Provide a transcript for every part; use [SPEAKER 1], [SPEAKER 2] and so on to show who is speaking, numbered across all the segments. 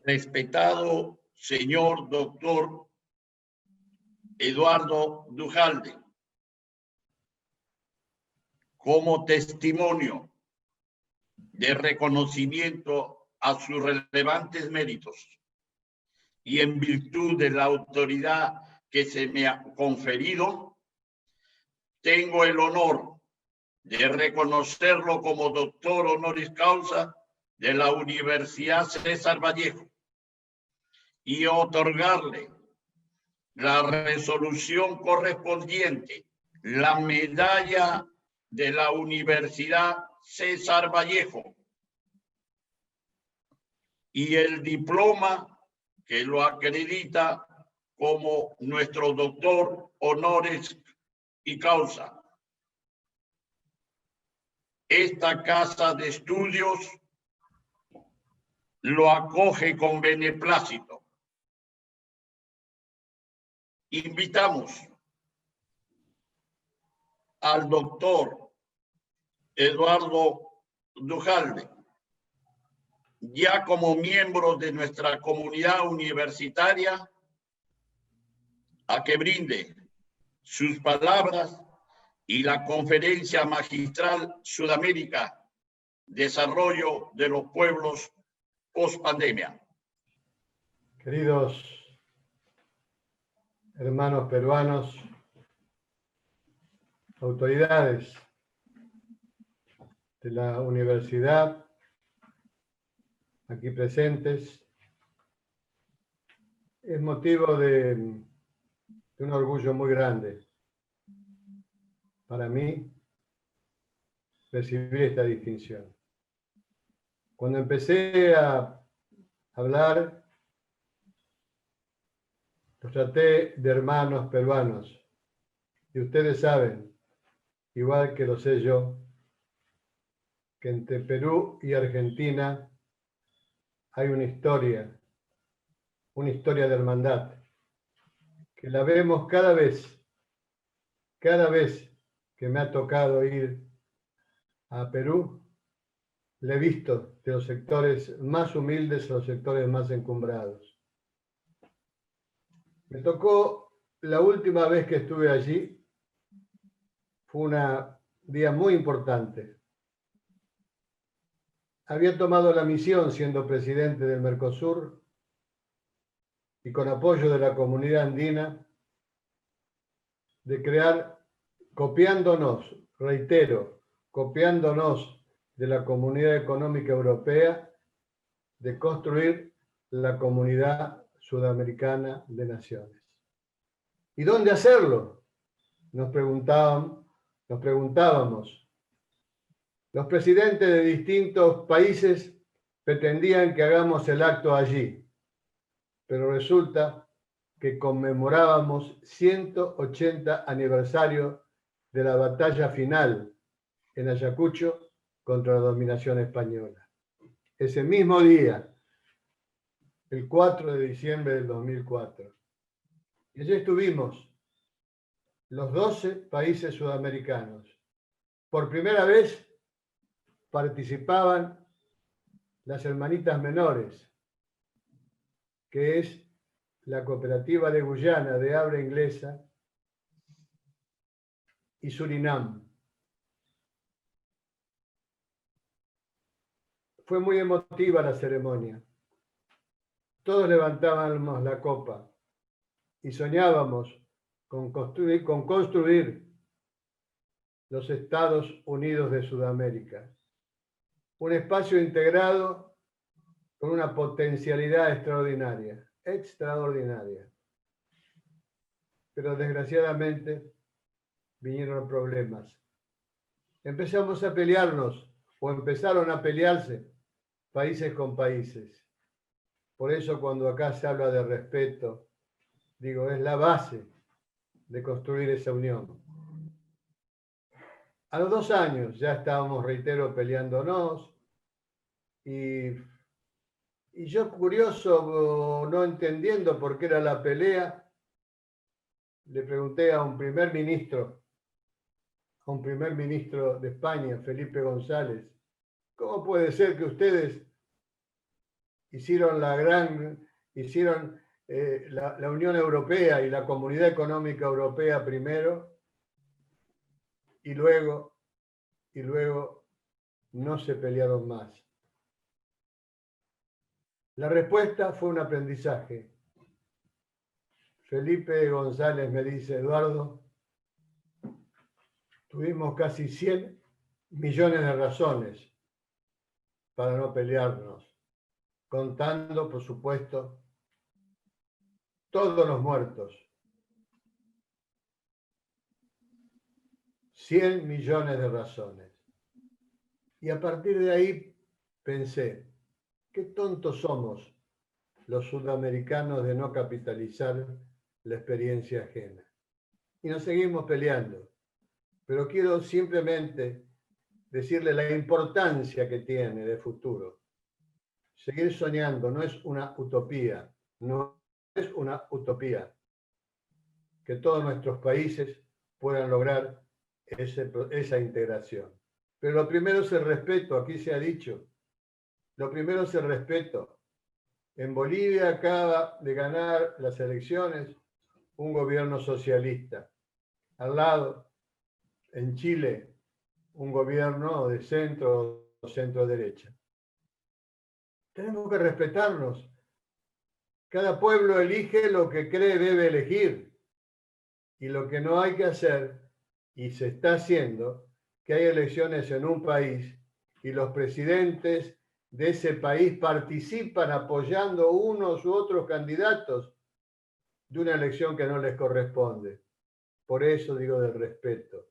[SPEAKER 1] Respetado señor doctor Eduardo Duhalde, como testimonio de reconocimiento a sus relevantes méritos y en virtud de la autoridad que se me ha conferido, tengo el honor de reconocerlo como doctor honoris causa de la Universidad César Vallejo y otorgarle la resolución correspondiente, la medalla de la Universidad César Vallejo y el diploma que lo acredita como nuestro doctor honoris causa. Esta casa de estudios lo acoge con beneplácito. Invitamos al doctor Eduardo Duhalde, ya como miembro de nuestra comunidad universitaria, a que brinde sus palabras y la conferencia magistral Sudamérica, Desarrollo de los Pueblos post-pandemia.
[SPEAKER 2] Queridos hermanos peruanos, autoridades de la universidad aquí presentes, es motivo de un orgullo muy grande para mí recibir esta distinción. Cuando empecé a hablar, los traté de hermanos peruanos, y ustedes saben, igual que lo sé yo, que entre Perú y Argentina hay una historia de hermandad, que la vemos cada vez que me ha tocado ir a Perú, la he visto de los sectores más humildes a los sectores más encumbrados. Me tocó la última vez que estuve allí, fue un día muy importante. Había tomado la misión, siendo presidente del Mercosur y con apoyo de la comunidad andina, de crear, copiándonos, reitero, copiándonos de la Comunidad Económica Europea, de construir la Comunidad Sudamericana de Naciones. ¿Y dónde hacerlo? Nos preguntábamos. Los presidentes de distintos países pretendían que hagamos el acto allí, pero resulta que conmemorábamos 180 aniversario de la batalla final en Ayacucho contra la dominación española. Ese mismo día, el 4 de diciembre del 2004. Y allí estuvimos, los 12 países sudamericanos. Por primera vez participaban las hermanitas menores, que es la cooperativa de Guyana de habla inglesa y Surinam. Fue muy emotiva la ceremonia. Todos levantábamos la copa y soñábamos con construir los Estados Unidos de Sudamérica. Un espacio integrado con una potencialidad extraordinaria. Pero desgraciadamente vinieron problemas. Empezamos a pelearnos, o empezaron a pelearse países con países. Por eso cuando acá se habla de respeto, digo, es la base de construir esa unión. A los 2 años ya estábamos, reitero, peleándonos, y yo, curioso, no entendiendo por qué era la pelea, le pregunté a un primer ministro de España, Felipe González, ¿cómo puede ser que ustedes hicieron la Unión Europea y la Comunidad Económica Europea primero, y luego no se pelearon más. La respuesta fue un aprendizaje. Felipe González me dice: Eduardo, tuvimos casi 100 millones de razones para no pelearnos, contando, por supuesto, todos los muertos. 100 millones de razones. Y a partir de ahí pensé, qué tontos somos los sudamericanos de no capitalizar la experiencia ajena. Y nos seguimos peleando. Pero quiero simplemente decirle la importancia que tiene de futuro. Seguir soñando no es una utopía, no es una utopía. Que todos nuestros países puedan lograr esa integración. Pero lo primero es el respeto, aquí se ha dicho. Lo primero es el respeto. En Bolivia acaba de ganar las elecciones un gobierno socialista. Al lado, en Chile, un gobierno de centro o centro-derecha. Tenemos que respetarnos. Cada pueblo elige lo que cree debe elegir. Y lo que no hay que hacer, y se está haciendo, que hay elecciones en un país y los presidentes de ese país participan apoyando unos u otros candidatos de una elección que no les corresponde. Por eso digo del respeto.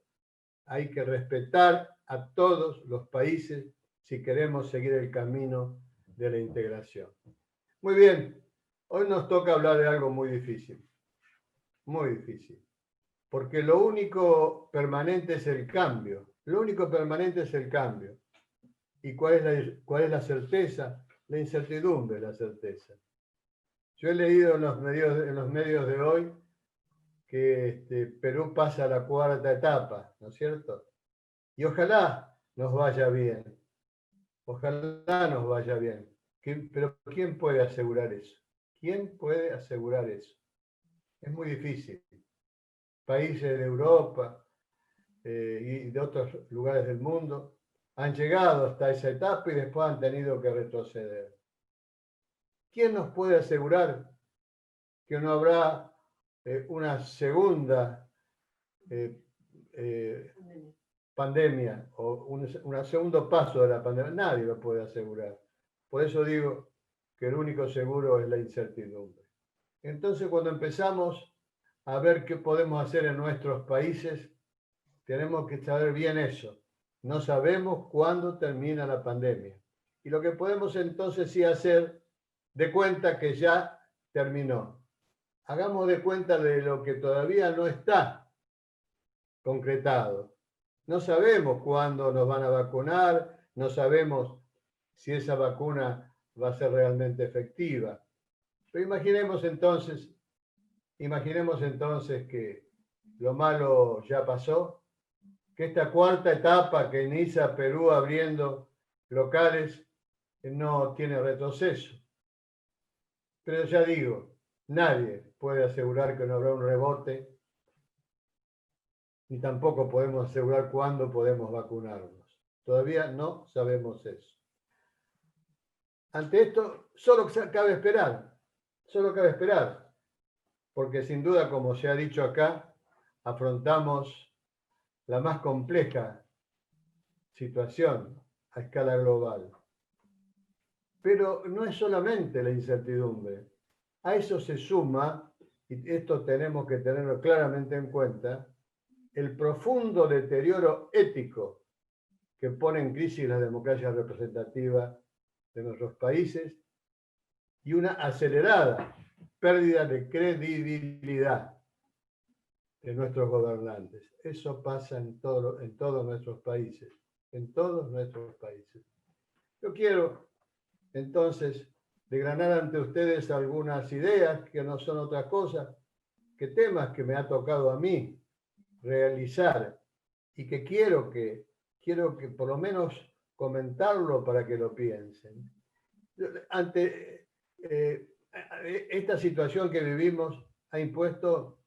[SPEAKER 2] Hay que respetar a todos los países si queremos seguir el camino de la integración. Muy bien, hoy nos toca hablar de algo muy difícil, porque lo único permanente es el cambio. Lo único permanente es el cambio. ¿Y cuál es la certeza? La incertidumbre es la certeza. Yo he leído en los medios de hoy que Perú pasa a la cuarta etapa, ¿no es cierto? Y ojalá nos vaya bien. Ojalá nos vaya bien. Pero ¿quién puede asegurar eso? ¿Quién puede asegurar eso? Es muy difícil. Países de Europa y de otros lugares del mundo han llegado hasta esa etapa y después han tenido que retroceder. ¿Quién nos puede asegurar que no habrá una segunda pandemia o un segundo paso de la pandemia? Nadie lo puede asegurar. Por eso digo que el único seguro es la incertidumbre. Entonces, cuando empezamos a ver qué podemos hacer en nuestros países, tenemos que saber bien eso. No sabemos cuándo termina la pandemia. Y lo que podemos entonces sí hacer, de cuenta que ya terminó. Hagamos de cuenta de lo que todavía no está concretado. No sabemos cuándo nos van a vacunar, no sabemos si esa vacuna va a ser realmente efectiva. Pero imaginemos entonces que lo malo ya pasó, que esta cuarta etapa que inicia Perú abriendo locales no tiene retroceso. Pero ya digo, nadie puede asegurar que no habrá un rebote, ni tampoco podemos asegurar cuándo podemos vacunarnos. Todavía no sabemos eso. Ante esto, solo cabe esperar, porque sin duda, como se ha dicho acá, afrontamos la más compleja situación a escala global. Pero no es solamente la incertidumbre. A eso se suma, y esto tenemos que tenerlo claramente en cuenta, el profundo deterioro ético que pone en crisis la democracia representativa de nuestros países y una acelerada pérdida de credibilidad de nuestros gobernantes. Eso pasa en todos nuestros países, Yo quiero entonces desgranar ante ustedes algunas ideas que no son otra cosa que temas que me ha tocado a mí realizar y que quiero que por lo menos comentarlo para que lo piensen. ante esta situación que vivimos ha impuesto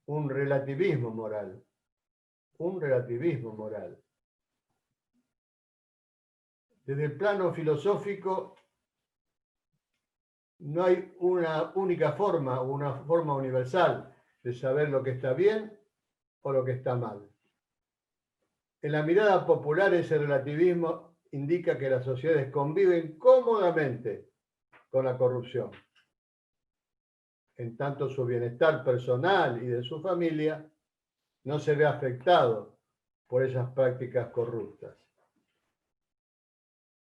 [SPEAKER 2] un relativismo moral. Un relativismo moral. Desde el plano filosófico, no hay una única forma, una forma universal de saber lo que está bien o lo que está mal. En la mirada popular, ese relativismo indica que las sociedades conviven cómodamente con la corrupción. En tanto, su bienestar personal y de su familia no se ve afectado por esas prácticas corruptas.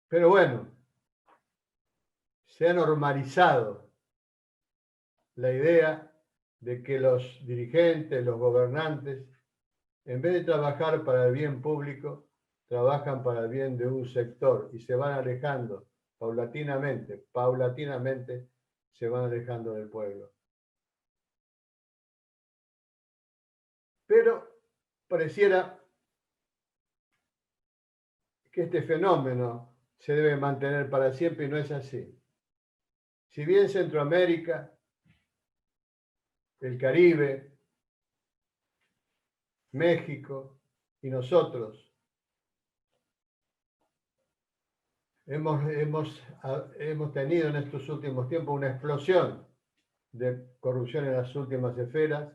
[SPEAKER 2] Pero bueno, se ha normalizado la idea de que los dirigentes, los gobernantes, en vez de trabajar para el bien público, trabajan para el bien de un sector y se van alejando paulatinamente, se van alejando del pueblo. Pero pareciera que este fenómeno se debe mantener para siempre y no es así. Si bien Centroamérica, el Caribe, México y nosotros hemos tenido en estos últimos tiempos una explosión de corrupción en las últimas esferas.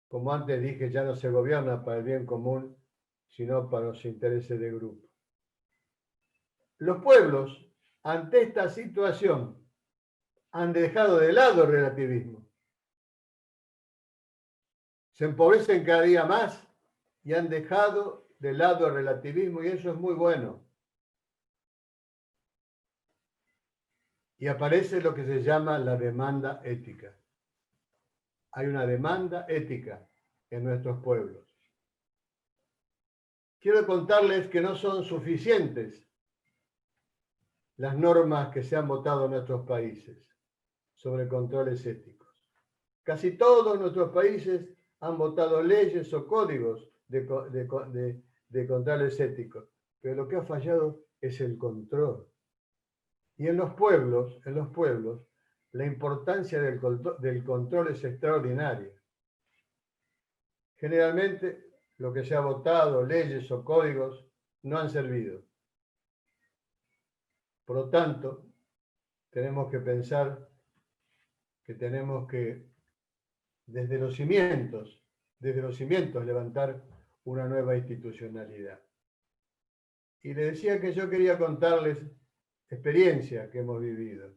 [SPEAKER 2] Como antes dije, ya no se gobierna para el bien común, sino para los intereses de grupo. Los pueblos, ante esta situación, han dejado de lado el relativismo. Se empobrecen cada día más y han dejado de lado el relativismo, y eso es muy bueno. Y aparece lo que se llama la demanda ética. Hay una demanda ética en nuestros pueblos. Quiero contarles que no son suficientes las normas que se han votado en nuestros países sobre controles éticos. Casi todos nuestros países han votado leyes o códigos de controles éticos, pero lo que ha fallado es el control. Y en los pueblos, la importancia del control es extraordinaria. Generalmente, lo que se ha votado, leyes o códigos, no han servido. Por lo tanto, tenemos que pensar que tenemos que, desde los cimientos, levantar una nueva institucionalidad. Y les decía que yo quería contarles experiencias que hemos vivido,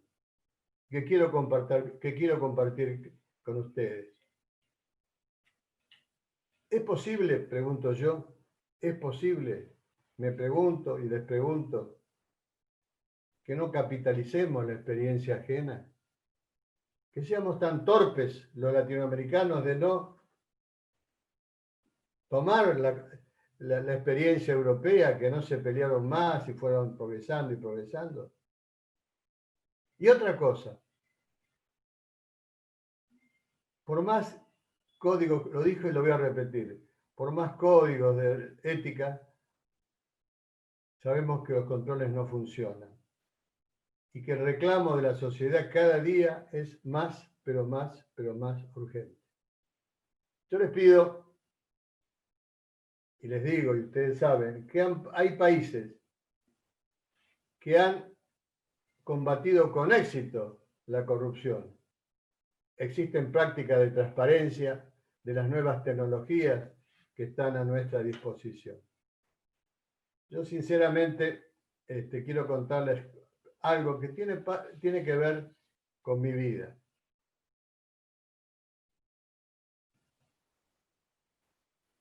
[SPEAKER 2] que quiero compartir con ustedes. ¿Es posible, pregunto yo, es posible, me pregunto y les pregunto, que no capitalicemos la experiencia ajena? Que seamos tan torpes los latinoamericanos de no tomar la experiencia europea, que no se pelearon más y fueron progresando y progresando. Y otra cosa, por más códigos, lo dije y lo voy a repetir, por más códigos de ética, sabemos que los controles no funcionan y que el reclamo de la sociedad cada día es más, pero más urgente. Yo les pido, y les digo, y ustedes saben, que hay países que han combatido con éxito la corrupción. Existen prácticas de transparencia de las nuevas tecnologías que están a nuestra disposición. Yo sinceramente quiero contarles algo que tiene que ver con mi vida.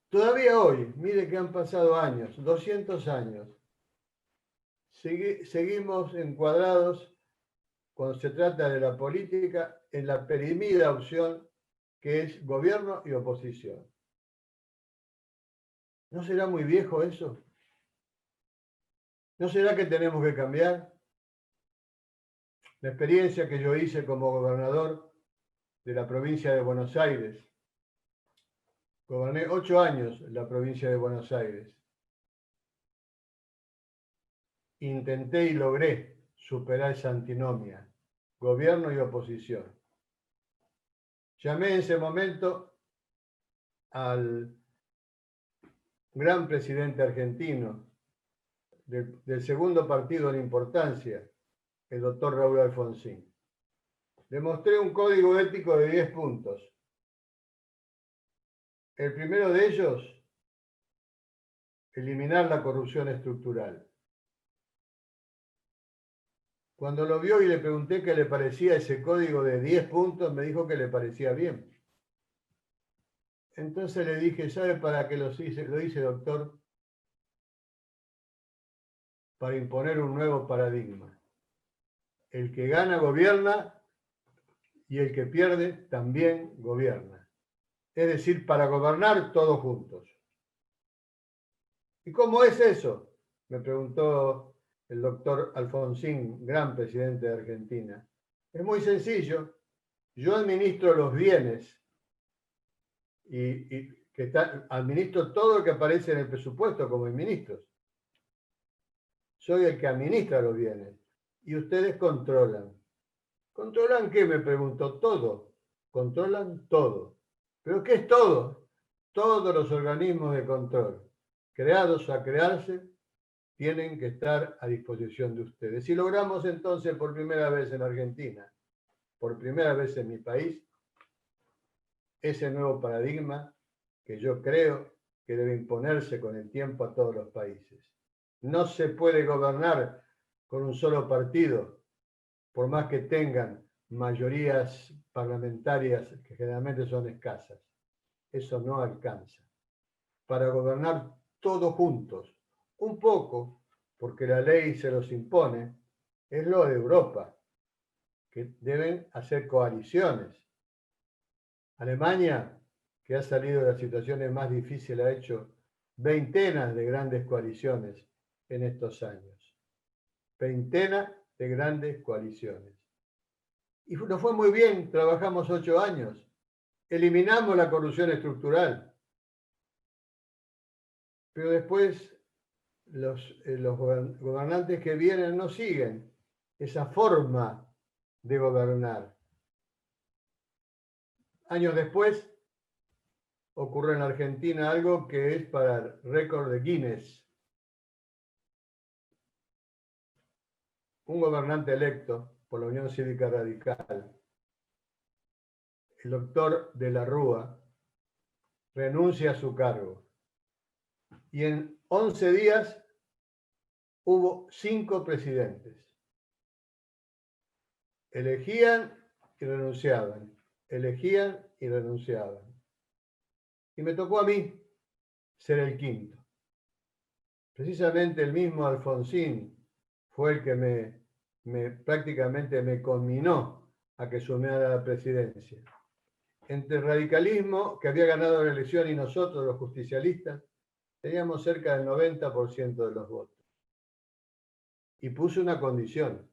[SPEAKER 2] Todavía hoy, mire que han pasado años, 200 años, seguimos encuadrados, cuando se trata de la política, en la perimida opción que es gobierno y oposición. ¿No será muy viejo eso? ¿No será que tenemos que cambiar? La experiencia que yo hice como gobernador de la provincia de Buenos Aires. Goberné 8 años en la provincia de Buenos Aires. Intenté y logré superar esa antinomia, gobierno y oposición. Llamé en ese momento al gran presidente argentino del segundo partido en importancia, el doctor Raúl Alfonsín. Le mostré un código ético de 10 puntos. El primero de ellos, eliminar la corrupción estructural. Cuando lo vio y le pregunté qué le parecía ese código de 10 puntos, me dijo que le parecía bien. Entonces le dije, ¿sabe para qué lo hice? Lo hice, doctor, para imponer un nuevo paradigma. El que gana gobierna y el que pierde también gobierna. Es decir, para gobernar todos juntos. ¿Y cómo es eso? Me preguntó el doctor Alfonsín, gran presidente de Argentina. Es muy sencillo. Yo administro los bienes y administro todo lo que aparece en el presupuesto como ministros. Soy el que administra los bienes y ustedes controlan. ¿Controlan qué? Me preguntó. Todo. Controlan todo. ¿Pero qué es todo? Todos los organismos de control, creados a crearse, tienen que estar a disposición de ustedes. Y logramos entonces por primera vez en Argentina, por primera vez en mi país, ese nuevo paradigma que yo creo que debe imponerse con el tiempo a todos los países. No se puede gobernar con un solo partido, por más que tengan mayorías parlamentarias que generalmente son escasas. Eso no alcanza. Para gobernar todos juntos, un poco, porque la ley se los impone, es lo de Europa, que deben hacer coaliciones. Alemania, que ha salido de las situaciones más difíciles, ha hecho veintenas de grandes coaliciones en estos años. Veintena de grandes coaliciones. Y nos fue muy bien, trabajamos 8 años. Eliminamos la corrupción estructural. Pero después los gobernantes que vienen no siguen esa forma de gobernar. Años después ocurre en Argentina algo que es para el récord de Guinness. Un gobernante electo por la Unión Cívica Radical, el doctor de la Rúa, renuncia a su cargo. Y en 11 días hubo 5 presidentes. Elegían y renunciaban, elegían y renunciaban. Y me tocó a mí ser el quinto. Precisamente el mismo Alfonsín fue el que prácticamente me conminó a que sumiera la presidencia. Entre el radicalismo, que había ganado la elección, y nosotros, los justicialistas, teníamos cerca del 90% de los votos. Y puse una condición.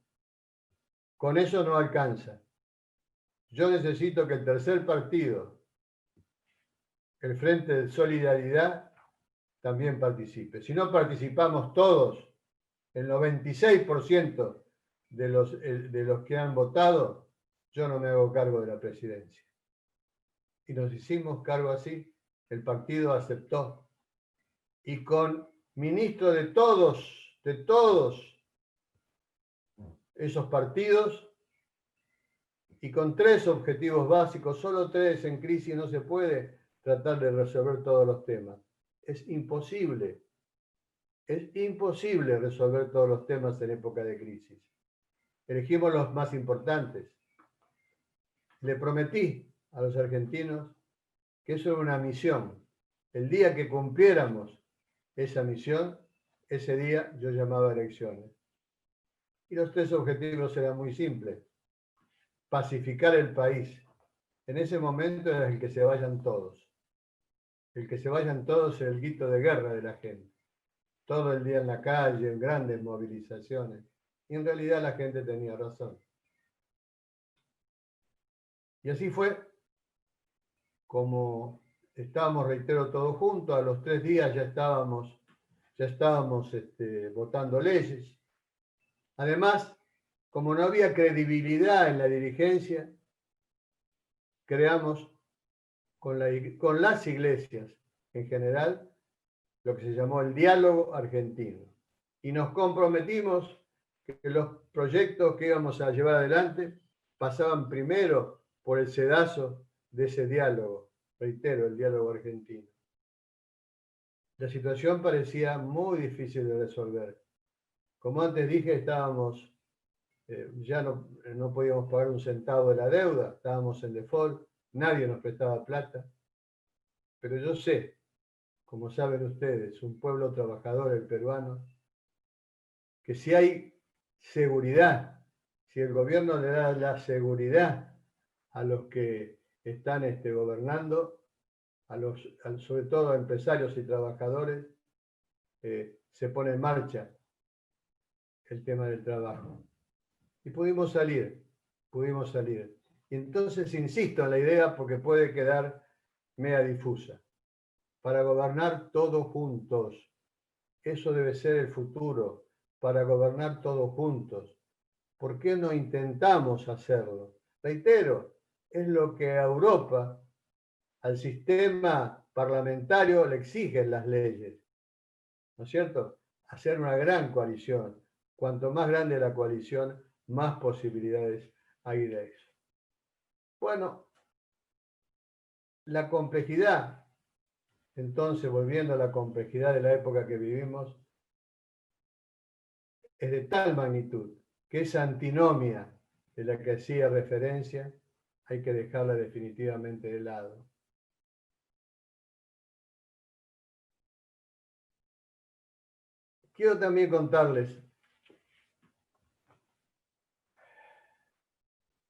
[SPEAKER 2] Con eso no alcanza. Yo necesito que el tercer partido, el Frente de Solidaridad, también participe. Si no participamos todos, el 96% de los que han votado, yo no me hago cargo de la presidencia. Y nos hicimos cargo así, el partido aceptó. Y con ministros de todos esos partidos, y con 3 objetivos básicos, solo 3 en crisis no se puede tratar de resolver todos los temas. Es imposible resolver todos los temas en época de crisis. Elegimos los más importantes. Le prometí a los argentinos que eso era una misión. El día que cumpliéramos esa misión, ese día yo llamaba elecciones. Y los 3 objetivos eran muy simples. Pacificar el país. En ese momento era el que se vayan todos. El que se vayan todos es el grito de guerra de la gente. Todo el día en la calle, en grandes movilizaciones. Y en realidad la gente tenía razón. Y así fue como estábamos, reitero, todos juntos. A los 3 días ya estábamos votando leyes. Además, como no había credibilidad en la dirigencia, creamos con las iglesias en general lo que se llamó el diálogo argentino. Y nos comprometimos que los proyectos que íbamos a llevar adelante pasaban primero por el sedazo de ese diálogo, reitero, el diálogo argentino. La situación parecía muy difícil de resolver. Como antes dije, estábamos, ya no podíamos pagar un centavo de la deuda, estábamos en default, nadie nos prestaba plata. Pero yo sé, como saben ustedes, un pueblo trabajador, el peruano, que si hay seguridad, si el gobierno le da la seguridad a los que están gobernando, sobre todo a empresarios y trabajadores, se pone en marcha el tema del trabajo. Y pudimos salir. Y entonces insisto en la idea porque puede quedar media difusa. Para gobernar todos juntos. Eso debe ser el futuro, para gobernar todos juntos. ¿Por qué no intentamos hacerlo? Reitero, es lo que a Europa, al sistema parlamentario, le exigen las leyes. ¿No es cierto? Hacer una gran coalición. Cuanto más grande la coalición, más posibilidades hay de eso. Bueno, la complejidad, entonces, volviendo a la complejidad de la época que vivimos, es de tal magnitud que esa antinomia de la que hacía referencia hay que dejarla definitivamente de lado. Quiero también contarles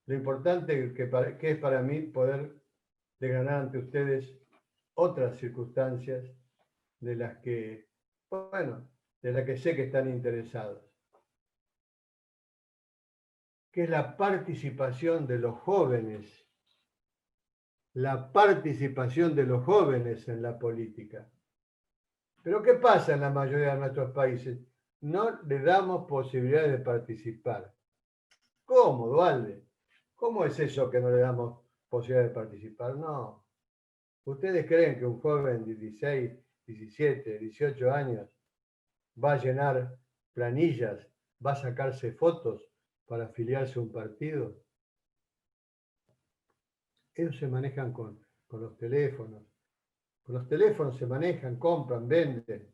[SPEAKER 2] lo importante que es para mí poder desgranar ante ustedes otras circunstancias de las que, de las que sé que están interesados, que es la participación de los jóvenes, en la política. Pero ¿qué pasa en la mayoría de nuestros países? No le damos posibilidades de participar. ¿Cómo, Dualde? ¿Cómo es eso que no le damos posibilidad de participar? No. ¿Ustedes creen que un joven de 16, 17, 18 años va a llenar planillas, va a sacarse fotos para afiliarse a un partido? Ellos se manejan con los teléfonos. Con los teléfonos se manejan, compran, venden.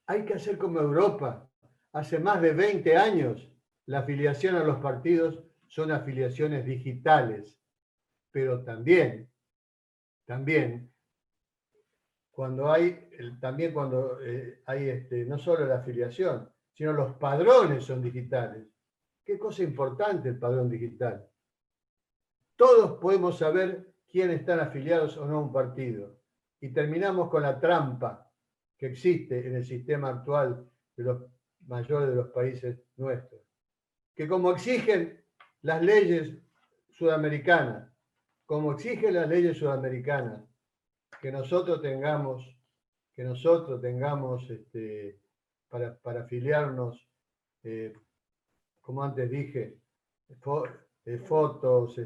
[SPEAKER 2] Hay que hacer como Europa. Hace más de 20 años la afiliación a los partidos son afiliaciones digitales, pero también cuando hay no solo la afiliación, sino los padrones son digitales. Qué cosa importante el padrón digital. Todos podemos saber quiénes están afiliados o no a un partido. Y terminamos con la trampa que existe en el sistema actual de los mayores de los países nuestros. Que como exigen las leyes sudamericanas, que nosotros tengamos para afiliarnos, como antes dije, fotos,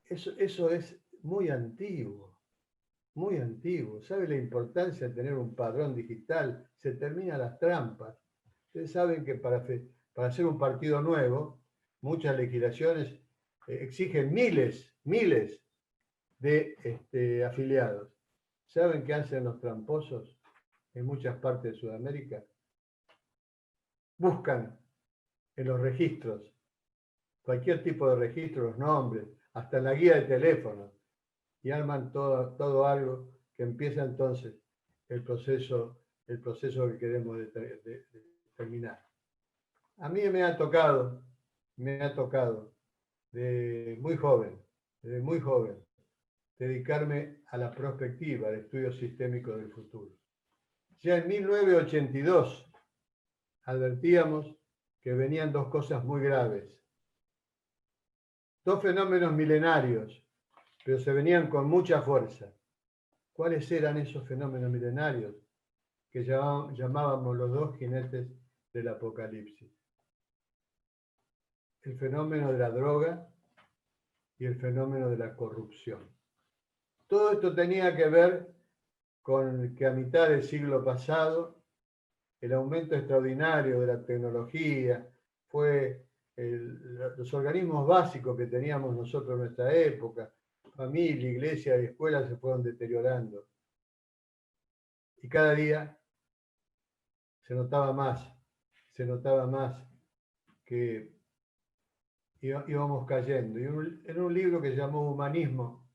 [SPEAKER 2] eso es muy antiguo. ¿Sabe la importancia de tener un padrón digital? Se terminan las trampas. Ustedes saben que para hacer un partido nuevo, muchas legislaciones exigen miles de afiliados. ¿Saben qué hacen los tramposos en muchas partes de Sudamérica? Buscan en los registros, cualquier tipo de registro, los nombres, hasta en la guía de teléfono, y arman todo algo que empieza entonces el proceso que queremos terminar. A mí me ha tocado desde muy joven, dedicarme a la prospectiva, al estudio sistémico del futuro. Ya en 1982 advertíamos que venían dos cosas muy graves, dos fenómenos milenarios, pero se venían con mucha fuerza. ¿Cuáles eran esos fenómenos milenarios que llamábamos los dos jinetes del Apocalipsis. El fenómeno de la droga y el fenómeno de la corrupción. Todo esto tenía que ver con que a mitad del siglo pasado el aumento extraordinario de la tecnología fue los organismos básicos que teníamos nosotros en nuestra época, familia, iglesia y escuela, se fueron deteriorando. Y cada día se notaba más que íbamos cayendo. Y en un libro que se llamó Humanismo,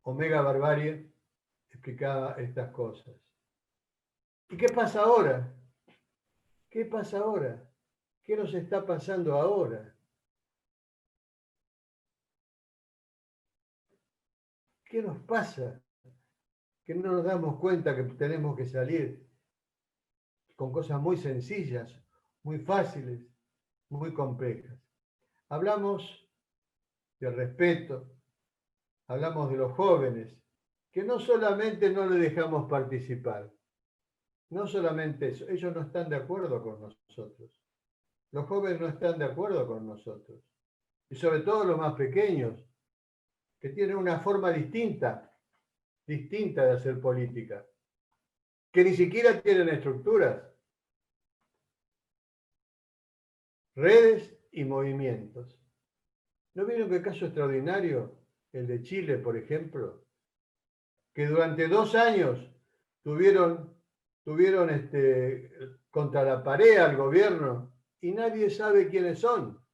[SPEAKER 2] Omega Barbarie explicaba estas cosas. ¿Y qué pasa ahora? ¿Qué pasa ahora? ¿Qué nos está pasando ahora? ¿Qué nos pasa? Que no nos damos cuenta que tenemos que salir con cosas muy sencillas, muy fáciles, muy complejas. Hablamos del respeto, hablamos de los jóvenes, que no solamente no le dejamos participar, no solamente eso, ellos no están de acuerdo con nosotros. Los jóvenes no están de acuerdo con nosotros. Y sobre todo los más pequeños, que tienen una forma distinta de hacer política, que ni siquiera tienen estructuras, redes y movimientos. ¿No vieron qué caso extraordinario? El de Chile, por ejemplo, que durante 2 años tuvieron contra la pared al gobierno y nadie sabe quiénes son.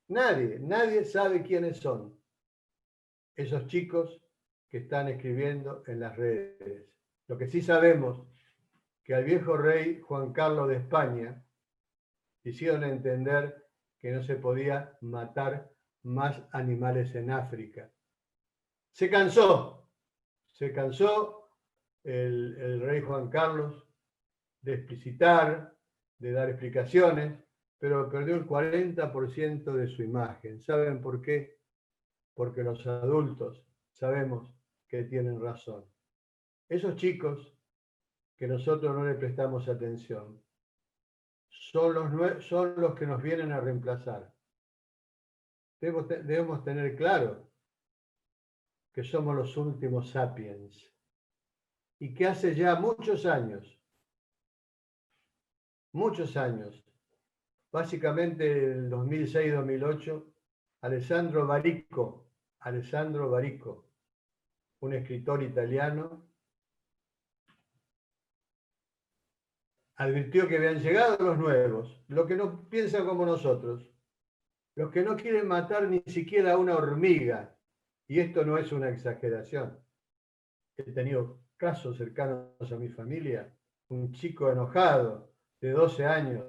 [SPEAKER 2] Nadie sabe quiénes son esos chicos que están escribiendo en las redes. Lo que sí sabemos, que al viejo rey Juan Carlos de España hicieron entender que no se podía matar más animales en África. Se cansó el rey Juan Carlos de explicitar, de dar explicaciones, pero perdió el 40% de su imagen. ¿Saben por qué? Porque los adultos sabemos que tienen razón. Esos chicos que nosotros no le prestamos atención son los que nos vienen a reemplazar. Debemos tener claro que somos los últimos sapiens y que hace ya muchos años, básicamente en el 2006-2008, Alessandro Barico, un escritor italiano, advirtió que habían llegado los nuevos, los que no piensan como nosotros, los que no quieren matar ni siquiera a una hormiga. Y esto no es una exageración. He tenido casos cercanos a mi familia. Un chico enojado de 12 años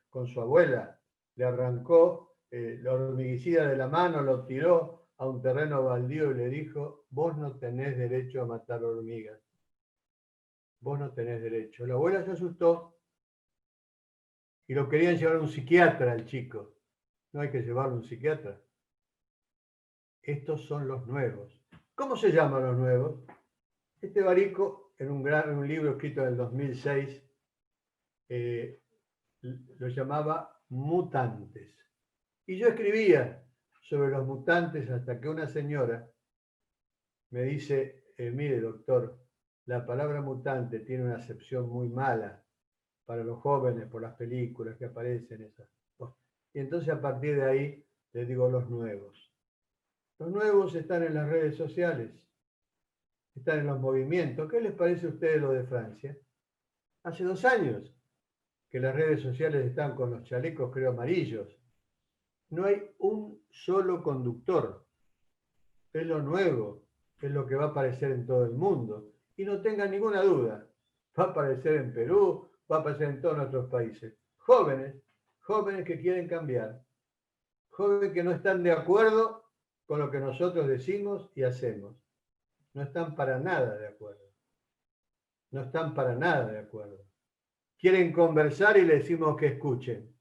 [SPEAKER 2] con su abuela le arrancó la hormiguicida de la mano, lo tiró a un terreno baldío y le dijo: vos no tenés derecho a matar hormigas. Vos no tenés derecho. La abuela se asustó y lo querían llevar a un psiquiatra al chico. No hay que llevarlo a un psiquiatra. Estos son los nuevos. ¿Cómo se llaman los nuevos? Este Barico, en un libro escrito en el 2006, lo llamaba mutantes. Y yo escribía sobre los mutantes hasta que una señora me dice: mire, doctor, la palabra mutante tiene una acepción muy mala para los jóvenes por las películas que aparecen esas. Y entonces a partir de ahí les digo los nuevos. Los nuevos están en las redes sociales, están en los movimientos. ¿Qué les parece a ustedes lo de Francia? Hace 2 años que las redes sociales están con los chalecos, creo, amarillos. No hay un solo conductor. Es lo nuevo, es lo que va a aparecer en todo el mundo. Y no tengan ninguna duda, va a aparecer en Perú, va a aparecer en todos nuestros países. Jóvenes que quieren cambiar, jóvenes que no están de acuerdo con lo que nosotros decimos y hacemos. No están para nada de acuerdo. No están para nada de acuerdo. Quieren conversar y le decimos que escuchen.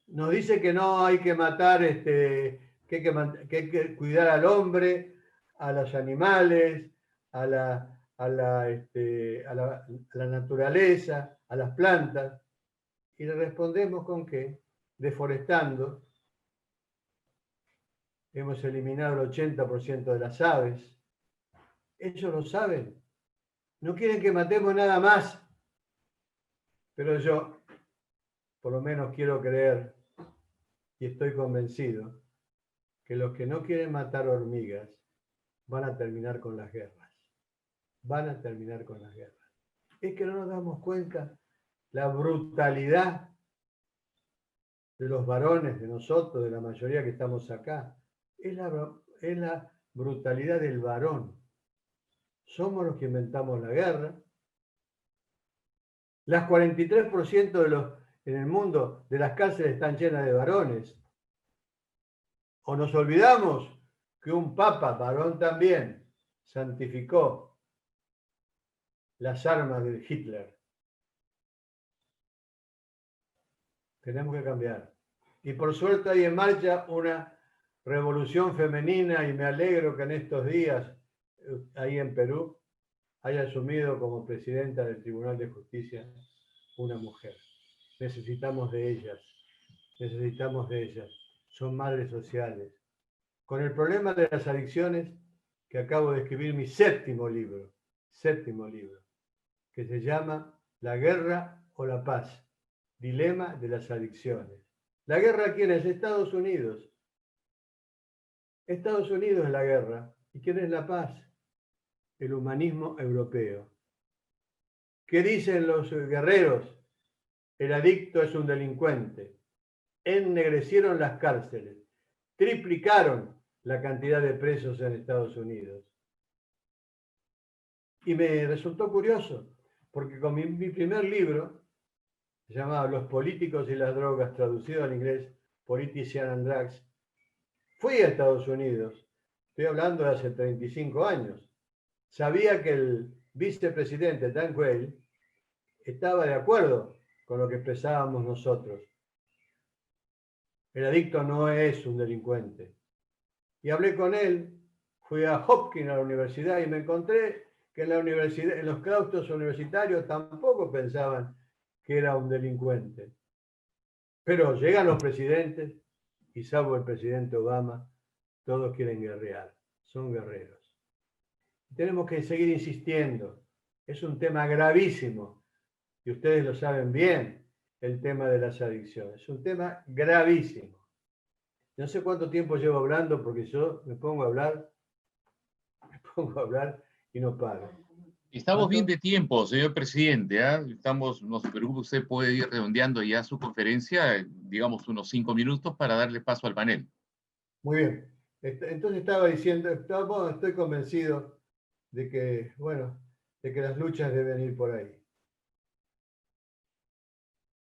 [SPEAKER 2] Nos dice que no hay que matar, que hay que cuidar al hombre, a los animales, a la naturaleza, a las plantas, y le respondemos con qué, deforestando. Hemos eliminado el 80% de las aves. Ellos lo saben. No quieren que matemos nada más. Pero yo, por lo menos quiero creer, y estoy convencido, que los que no quieren matar hormigas van a terminar con las guerras. Van a terminar con las guerras. Es que no nos damos cuenta la brutalidad de los varones, de nosotros, de la mayoría que estamos acá. Es la brutalidad del varón. Somos los que inventamos la guerra. Las 43% en el mundo de las cárceles están llenas de varones. O nos olvidamos que un papa, varón también, santificó las armas de Hitler. Tenemos que cambiar. Y por suerte hay en marcha una revolución femenina y me alegro que en estos días, ahí en Perú, haya asumido como presidenta del Tribunal de Justicia una mujer. Necesitamos de ellas. Necesitamos de ellas. Son madres sociales. Con el problema de las adicciones, que acabo de escribir mi séptimo libro, que se llama La guerra o la paz, dilema de las adicciones. ¿La guerra quién es? Estados Unidos. Estados Unidos es la guerra. ¿Y quién es la paz? El humanismo europeo. ¿Qué dicen los guerreros? El adicto es un delincuente. Ennegrecieron las cárceles. Triplicaron la cantidad de presos en Estados Unidos. Y me resultó curioso, porque con mi primer libro, se llamaba Los políticos y las drogas, traducido al inglés, Politicians and Drugs, fui a Estados Unidos, estoy hablando de hace 35 años. Sabía que el vicepresidente Dan Quayle estaba de acuerdo con lo que expresábamos nosotros. El adicto no es un delincuente. Y hablé con él, fui a Hopkins, a la universidad, y me encontré que en la universidad, en los claustros universitarios tampoco pensaban que era un delincuente. Pero llegan los presidentes, y salvo el presidente Obama, todos quieren guerrear, son guerreros. Tenemos que seguir insistiendo. Es un tema gravísimo, y ustedes lo saben bien, el tema de las adicciones. Es un tema gravísimo. No sé cuánto tiempo llevo hablando, porque yo me pongo a hablar y no paro.
[SPEAKER 3] Estamos bien de tiempo, señor presidente. No se preocupe, usted puede ir redondeando ya su conferencia, digamos unos 5 minutos para darle paso al panel.
[SPEAKER 2] Muy bien. Entonces estaba diciendo, estoy convencido de que las luchas deben ir por ahí.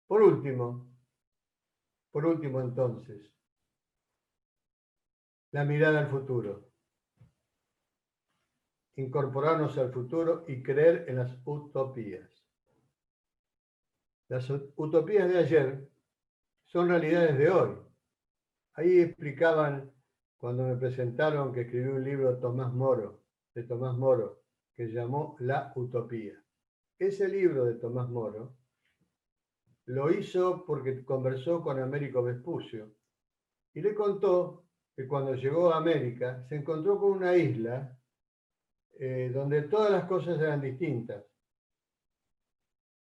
[SPEAKER 2] Por último entonces, la mirada al futuro. Incorporarnos al futuro y creer en las utopías. Las utopías de ayer son realidades de hoy. Ahí explicaban, cuando me presentaron, que escribí un libro de Tomás Moro, que llamó La Utopía. Ese libro de Tomás Moro lo hizo porque conversó con Américo Vespucio y le contó que cuando llegó a América se encontró con una isla donde todas las cosas eran distintas.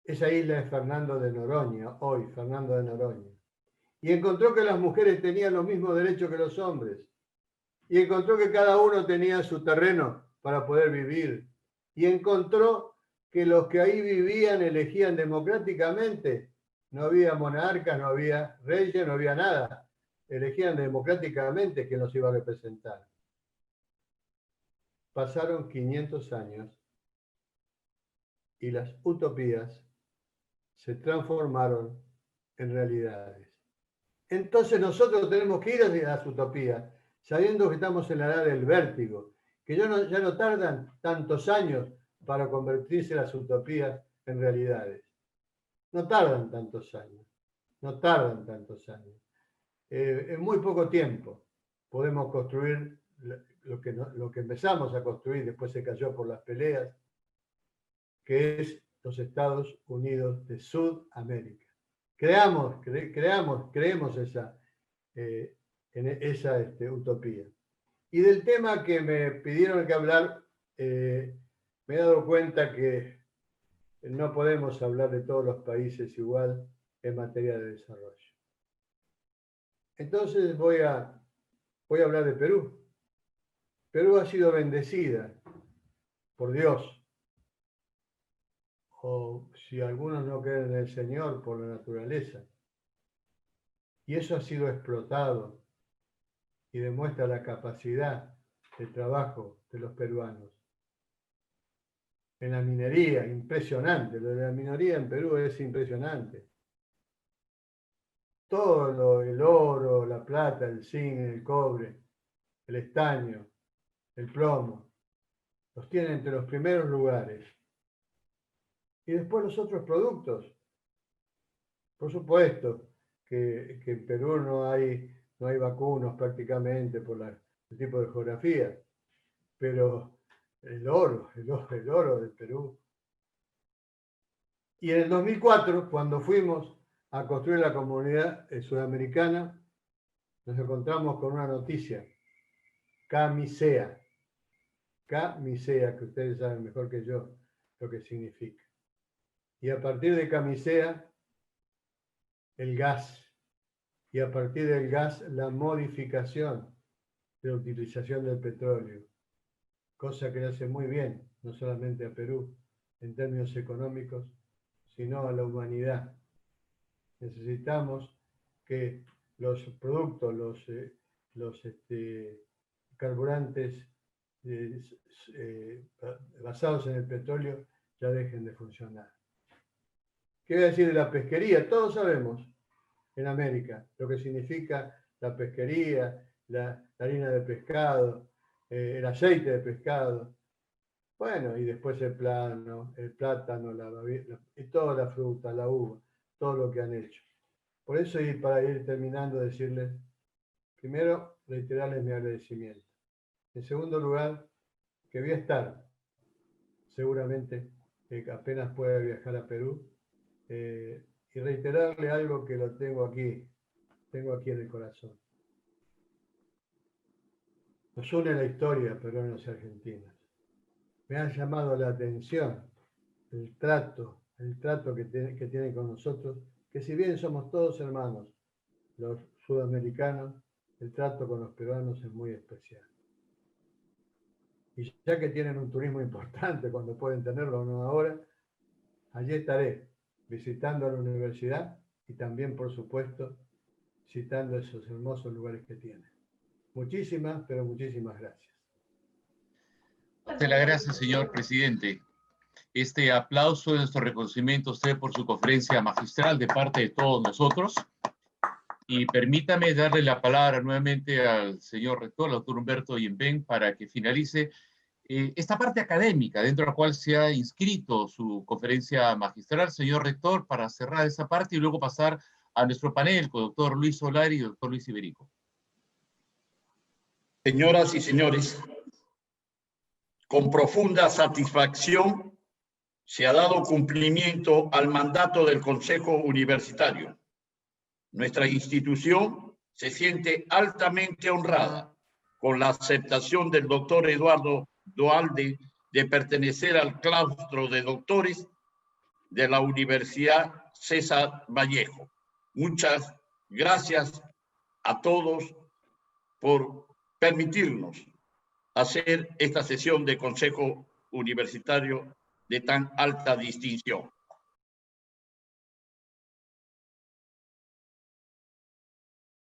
[SPEAKER 2] Esa isla es Fernando de Noronha, hoy Fernando de Noronha. Y encontró que las mujeres tenían los mismos derechos que los hombres. Y encontró que cada uno tenía su terreno para poder vivir. Y encontró que los que ahí vivían elegían democráticamente. No había monarcas, no había reyes, no había nada. Elegían democráticamente quién los iba a representar. Pasaron 500 años y las utopías se transformaron en realidades. Entonces nosotros tenemos que ir hacia las utopías, sabiendo que estamos en la edad del vértigo, que ya no tardan tantos años para convertirse las utopías en realidades. No tardan tantos años. En muy poco tiempo podemos construir lo que empezamos a construir, después se cayó por las peleas, que es los Estados Unidos de Sudamérica. Creemos en esa utopía. Y del tema que me pidieron que hablar, me he dado cuenta que no podemos hablar de todos los países igual en materia de desarrollo. Entonces voy a hablar de Perú. Perú ha sido bendecida por Dios, o si algunos no creen en el Señor, por la naturaleza. Y eso ha sido explotado y demuestra la capacidad de trabajo de los peruanos. En la minería, impresionante. Lo de la minería en Perú es impresionante. Todo el oro, la plata, el zinc, el cobre, el estaño, el plomo, los tienen entre los primeros lugares. Y después los otros productos. Por supuesto que en Perú no hay vacunos prácticamente por el tipo de geografía, pero el oro del Perú. Y en el 2004, cuando fuimos a construir la comunidad sudamericana, nos encontramos con una noticia, Camisea, que ustedes saben mejor que yo lo que significa. Y a partir de Camisea, el gas, y a partir del gas, la modificación de la utilización del petróleo, cosa que le hace muy bien, no solamente a Perú, en términos económicos, sino a la humanidad. Necesitamos que los productos, los carburantes basados en el petróleo ya dejen de funcionar. ¿Qué voy a decir de la pesquería? Todos sabemos en América lo que significa la pesquería, la harina de pescado, el aceite de pescado. Bueno, y después el plátano, y toda la fruta, la uva, todo lo que han hecho. Por eso, y para ir terminando, decirles, primero, reiterarles mi agradecimiento. En segundo lugar, que voy a estar, seguramente, apenas pueda viajar a Perú, y reiterarle algo que lo tengo aquí en el corazón. Nos une la historia peruanos y argentinos. Me ha llamado la atención el trato que tienen con nosotros, que si bien somos todos hermanos, los sudamericanos, el trato con los peruanos es muy especial. Y ya que tienen un turismo importante, cuando pueden tenerlo o no ahora, allí estaré visitando la universidad y también, por supuesto, visitando esos hermosos lugares que tienen. Muchísimas, pero muchísimas gracias.
[SPEAKER 3] Muchas gracias, señor presidente. Este aplauso es nuestro reconocimiento a usted por su conferencia magistral de parte de todos nosotros. Y permítame darle la palabra nuevamente al señor rector, al doctor Humberto Yempén, para que finalice esta parte académica, dentro de la cual se ha inscrito su conferencia magistral. Señor rector, para cerrar esa parte y luego pasar a nuestro panel con el doctor Luis Solari y el doctor Luis Iberico.
[SPEAKER 1] Señoras y señores, con profunda satisfacción se ha dado cumplimiento al mandato del Consejo Universitario. Nuestra institución se siente altamente honrada con la aceptación del doctor Eduardo Duhalde de pertenecer al claustro de doctores de la Universidad César Vallejo. Muchas gracias a todos por permitirnos hacer esta sesión de Consejo Universitario de tan alta distinción.